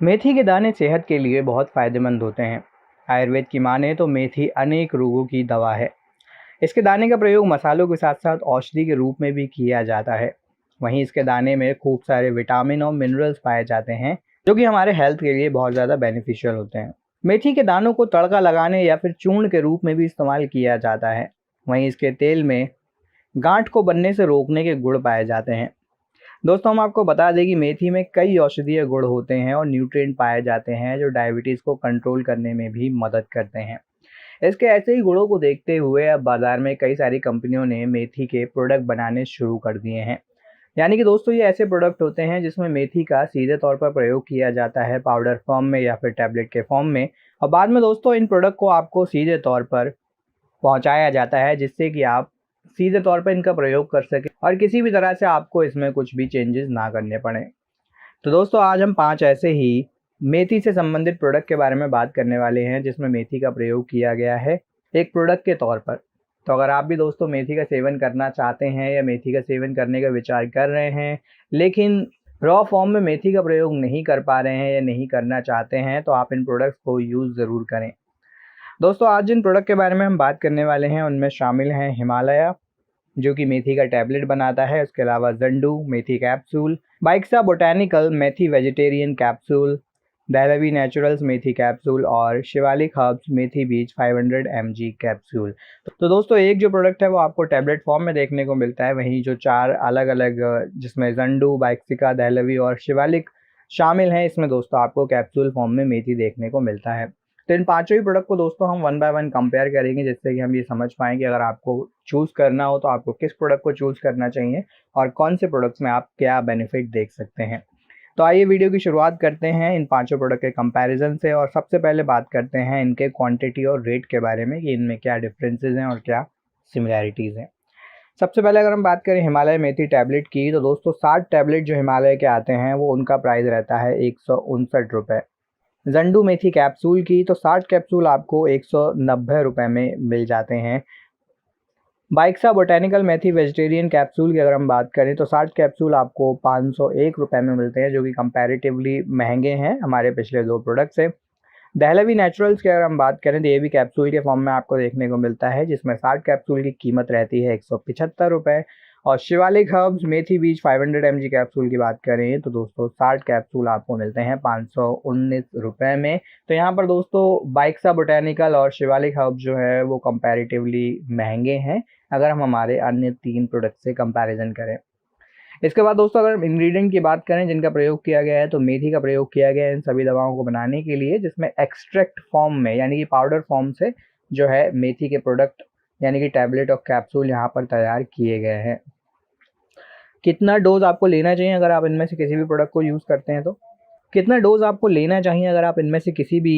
मेथी के दाने सेहत के लिए बहुत फ़ायदेमंद होते हैं। आयुर्वेद की माने तो मेथी अनेक रोगों की दवा है। इसके दाने का प्रयोग मसालों के साथ साथ औषधि के रूप में भी किया जाता है। वहीं इसके दाने में खूब सारे विटामिन और मिनरल्स पाए जाते हैं, जो कि हमारे हेल्थ के लिए बहुत ज़्यादा बेनिफिशियल होते हैं। मेथी के दानों को तड़का लगाने या फिर चूर्ण के रूप में भी इस्तेमाल किया जाता है। वहीं इसके तेल में गांठ को बनने से रोकने के गुण पाए जाते हैं। दोस्तों, हम आपको बता दें कि मेथी में कई औषधीय गुण होते हैं और न्यूट्रिएंट पाए जाते हैं, जो डायबिटीज़ को कंट्रोल करने में भी मदद करते हैं। इसके ऐसे ही गुणों को देखते हुए अब बाजार में कई सारी कंपनियों ने मेथी के प्रोडक्ट बनाने शुरू कर दिए हैं। यानी कि दोस्तों, ये ऐसे प्रोडक्ट होते हैं जिसमें मेथी का सीधे तौर पर प्रयोग किया जाता है, पाउडर फॉर्म में या फिर टैबलेट के फॉर्म में। और बाद में दोस्तों, इन प्रोडक्ट को आपको सीधे तौर पर पहुंचाया जाता है, जिससे कि आप सीधे तौर पर इनका प्रयोग कर सकें और किसी भी तरह से आपको इसमें कुछ भी चेंजेस ना करने पड़े। तो दोस्तों, आज हम 5 ऐसे ही मेथी से संबंधित प्रोडक्ट के बारे में बात करने वाले हैं, जिसमें मेथी का प्रयोग किया गया है एक प्रोडक्ट के तौर पर। तो अगर आप भी दोस्तों मेथी का सेवन करना चाहते हैं या मेथी का सेवन करने का विचार कर रहे हैं, लेकिन रॉ फॉर्म में मेथी का प्रयोग नहीं कर पा रहे हैं या नहीं करना चाहते हैं, तो आप इन प्रोडक्ट्स को यूज़ ज़रूर करें। दोस्तों, आज जिन प्रोडक्ट के बारे में हम बात करने वाले हैं उनमें शामिल हैं हिमालया, जो कि मेथी का टैबलेट बनाता है। उसके अलावा जंडू मेथी कैप्सूल, बाइक्सा बोटैनिकल मेथी वेजिटेरियन कैप्सूल, दहलवी नेचुरल्स मेथी कैप्सूल और शिवालिक हर्ब्स मेथी बीज 500 mg कैप्सूल। तो दोस्तों, एक जो प्रोडक्ट है वो आपको टैबलेट फॉर्म में देखने को मिलता है, वहीं जो 4 अलग अलग जिसमें जंडू, बाइक्सिका, दहलवी और शिवालिक शामिल हैं, इसमें दोस्तों आपको कैप्सूल फॉर्म में मेथी देखने को मिलता है। तो इन पांचों ही प्रोडक्ट को दोस्तों हम वन बाय वन कंपेयर करेंगे, जिससे कि हम ये समझ पाएँ कि अगर आपको चूज़ करना हो तो आपको किस प्रोडक्ट को चूज़ करना चाहिए और कौन से प्रोडक्ट्स में आप क्या बेनिफिट देख सकते हैं। तो आइए वीडियो की शुरुआत करते हैं इन पांचों प्रोडक्ट के कंपैरिजन से, और सबसे पहले बात करते हैं इनके क्वांटिटी और रेट के बारे में कि इनमें क्या डिफरेंसेस हैं और क्या सिमिलैरिटीज़ हैं। सबसे पहले अगर हम बात करें हिमालय मेथी टैबलेट की, तो दोस्तों 60 टैबलेट जो हिमालय के आते हैं वो उनका प्राइस रहता है 159 रुपये। जंडू मेथी कैप्सूल की तो 60 कैप्सूल आपको 190 रुपये में मिल जाते हैं। बाइक्सा बोटैनिकल मेथी वेजिटेरियन कैप्सूल की अगर हम बात करें तो 60 कैप्सूल आपको 501 रुपये में मिलते हैं, जो कि कंपैरेटिवली महंगे हैं हमारे पिछले 2 प्रोडक्ट से। दहलवी नेचुरल्स की अगर हम बात करें तो ये भी कैप्सूल के फॉर्म में आपको देखने को मिलता है, जिसमें 60 कैप्सूल की कीमत रहती है 175 रुपये। और शिवालिक हर्ब्स मेथी बीज 500 mg कैप्सूल की बात करें तो दोस्तों 60 कैप्सूल आपको मिलते हैं 519 रुपये में। तो यहाँ पर दोस्तों बाइक्सा बोटैनिकल और शिवालिक हर्ब्स जो है वो कंपैरेटिवली महंगे हैं अगर हम हमारे अन्य 3 प्रोडक्ट से कंपैरिजन करें। इसके बाद दोस्तों अगर इंग्रेडिएंट की बात करें जिनका प्रयोग किया गया है, तो मेथी का प्रयोग किया गया है इन सभी दवाओं को बनाने के लिए, जिसमें एक्सट्रैक्ट फॉर्म में यानी कि पाउडर फॉर्म से जो है मेथी के प्रोडक्ट यानी कि टैबलेट और कैप्सूल यहाँ पर तैयार किए गए हैं। कितना डोज आपको लेना चाहिए अगर आप इनमें से किसी भी प्रोडक्ट को यूज़ करते हैं, तो कितना डोज आपको लेना चाहिए अगर आप इनमें से किसी भी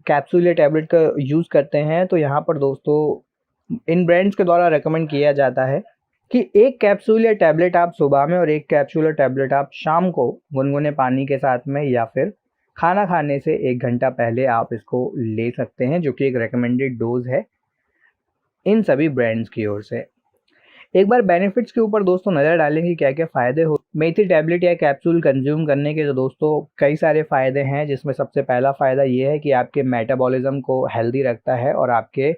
कैप्सूल या टैबलेट का यूज़ करते हैं, तो यहाँ पर दोस्तों इन ब्रांड्स के द्वारा रेकमेंड किया जाता है कि 1 कैप्सूल या टैबलेट आप सुबह में और 1 कैप्सूल या टैबलेट आप शाम को गुनगुने पानी के साथ में या फिर खाना खाने से 1 घंटा पहले आप इसको ले सकते हैं, जो कि एक रिकमेंडेड डोज है इन सभी ब्रांड्स की ओर से। एक बार बेनिफिट्स के ऊपर दोस्तों नज़र डालेंगे क्या क्या फ़ायदे हो मेथी टैबलेट या कैप्सूल कंज्यूम करने के। तो दोस्तों कई सारे फ़ायदे हैं, जिसमें सबसे पहला फ़ायदा ये है कि आपके मेटाबॉलिज्म को हेल्दी रखता है और आपके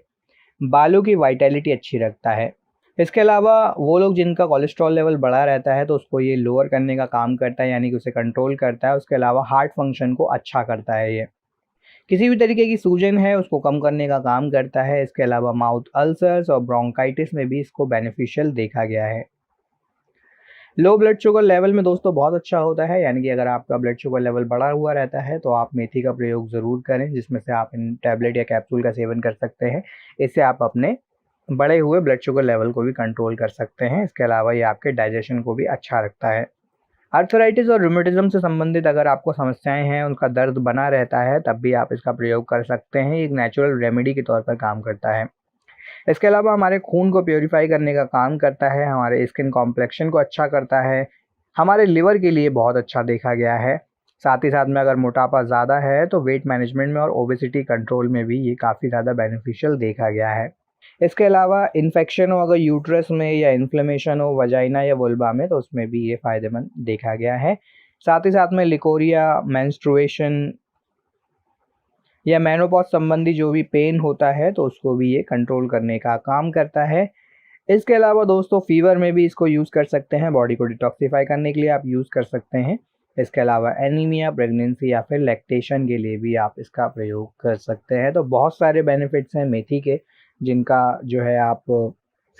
बालों की वाइटैलिटी अच्छी रखता है। इसके अलावा वो लोग जिनका कोलेस्ट्रॉल लेवल बढ़ा रहता है तो उसको ये लोअर करने का काम करता है, यानी कि उसे कंट्रोल करता है। उसके अलावा हार्ट फंक्शन को अच्छा करता है ये। किसी भी तरीके की सूजन है उसको कम करने का काम करता है। इसके अलावा माउथ अल्सर्स और ब्रोंकाइटिस में भी इसको बेनिफिशियल देखा गया है। लो ब्लड शुगर लेवल में दोस्तों बहुत अच्छा होता है, यानी कि अगर आपका ब्लड शुगर लेवल बढ़ा हुआ रहता है तो आप मेथी का प्रयोग ज़रूर करें, जिसमें से आप इन टैबलेट या कैप्सूल का सेवन कर सकते हैं। इससे आप अपने बढ़े हुए ब्लड शुगर लेवल को भी कंट्रोल कर सकते हैं। इसके अलावा ये आपके डाइजेशन को भी अच्छा रखता है। आर्थराइटिस और रूमेटिज्म से संबंधित अगर आपको समस्याएं हैं, उनका दर्द बना रहता है, तब भी आप इसका प्रयोग कर सकते हैं। एक नेचुरल रेमेडी के तौर पर काम करता है। इसके अलावा हमारे खून को प्योरीफाई करने का काम करता है, हमारे स्किन कॉम्प्लेक्शन को अच्छा करता है, हमारे लिवर के लिए बहुत अच्छा देखा गया है। साथ ही साथ में अगर मोटापा ज़्यादा है तो वेट मैनेजमेंट में और ओबेसिटी कंट्रोल में भी ये काफ़ी ज़्यादा बेनिफिशियल देखा गया है। इसके अलावा इन्फेक्शन हो अगर यूट्रस में या इन्फ्लेमेशन हो वजाइना या वुल्वा में, तो उसमें भी ये फ़ायदेमंद देखा गया है। साथ ही साथ में लिकोरिया, मेंस्ट्रुएशन या मेनोपॉज संबंधी जो भी पेन होता है तो उसको भी ये कंट्रोल करने का काम करता है। इसके अलावा दोस्तों फ़ीवर में भी इसको यूज़ कर सकते हैं, बॉडी को डिटॉक्सिफ़ाई करने के लिए आप यूज़ कर सकते हैं। इसके अलावा एनीमिया, प्रेगनेंसी या फिर लैक्टेशन के लिए भी आप इसका प्रयोग कर सकते हैं। तो बहुत सारे बेनिफिट्स हैं मेथी के, जिनका जो है आप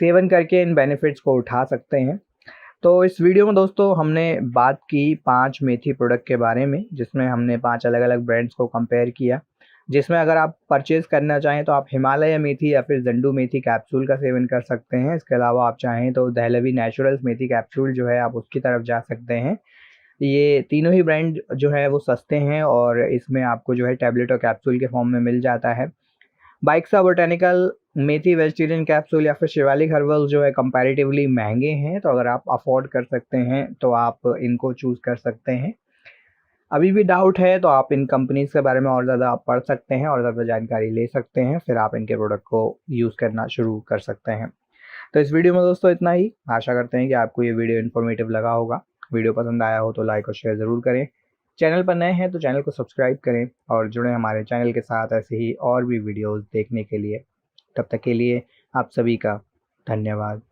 सेवन करके इन बेनिफिट्स को उठा सकते हैं। तो इस वीडियो में दोस्तों हमने बात की 5 मेथी प्रोडक्ट के बारे में, जिसमें हमने 5 अलग-अलग ब्रांड्स को कंपेयर किया। जिसमें अगर आप परचेज़ करना चाहें तो आप हिमालय मेथी या फिर ज़ंडू मेथी कैप्सूल का सेवन कर सकते हैं। इसके अलावा आप चाहें तो दहलवी नेचुरल्स मेथी कैप्सूल जो है आप उसकी तरफ जा सकते हैं। ये तीनों ही ब्रांड जो है वो सस्ते हैं और इसमें आपको जो है टैबलेट और कैप्सूल के फॉर्म में मिल जाता है। बाइक्सा बोटैनिकल मेथी वेजिटेरियन कैप्सूल या फिर शिवालिक हर्बल जो है कंपैरेटिवली महंगे हैं, तो अगर आप अफोर्ड कर सकते हैं तो आप इनको चूज़ कर सकते हैं। अभी भी डाउट है तो आप इन कंपनीज़ के बारे में और ज़्यादा आप पढ़ सकते हैं और ज़्यादा जानकारी ले सकते हैं, फिर आप इनके प्रोडक्ट को यूज़ करना शुरू कर सकते हैं। तो इस वीडियो में दोस्तों इतना ही। आशा करते हैं कि आपको ये वीडियो इन्फॉर्मेटिव लगा होगा। वीडियो पसंद आया हो तो लाइक और शेयर ज़रूर करें। चैनल पर नए हैं तो चैनल को सब्सक्राइब करें और जुड़ें हमारे चैनल के साथ ऐसे ही और भी वीडियोज़ देखने के लिए। तब तक के लिए आप सभी का धन्यवाद।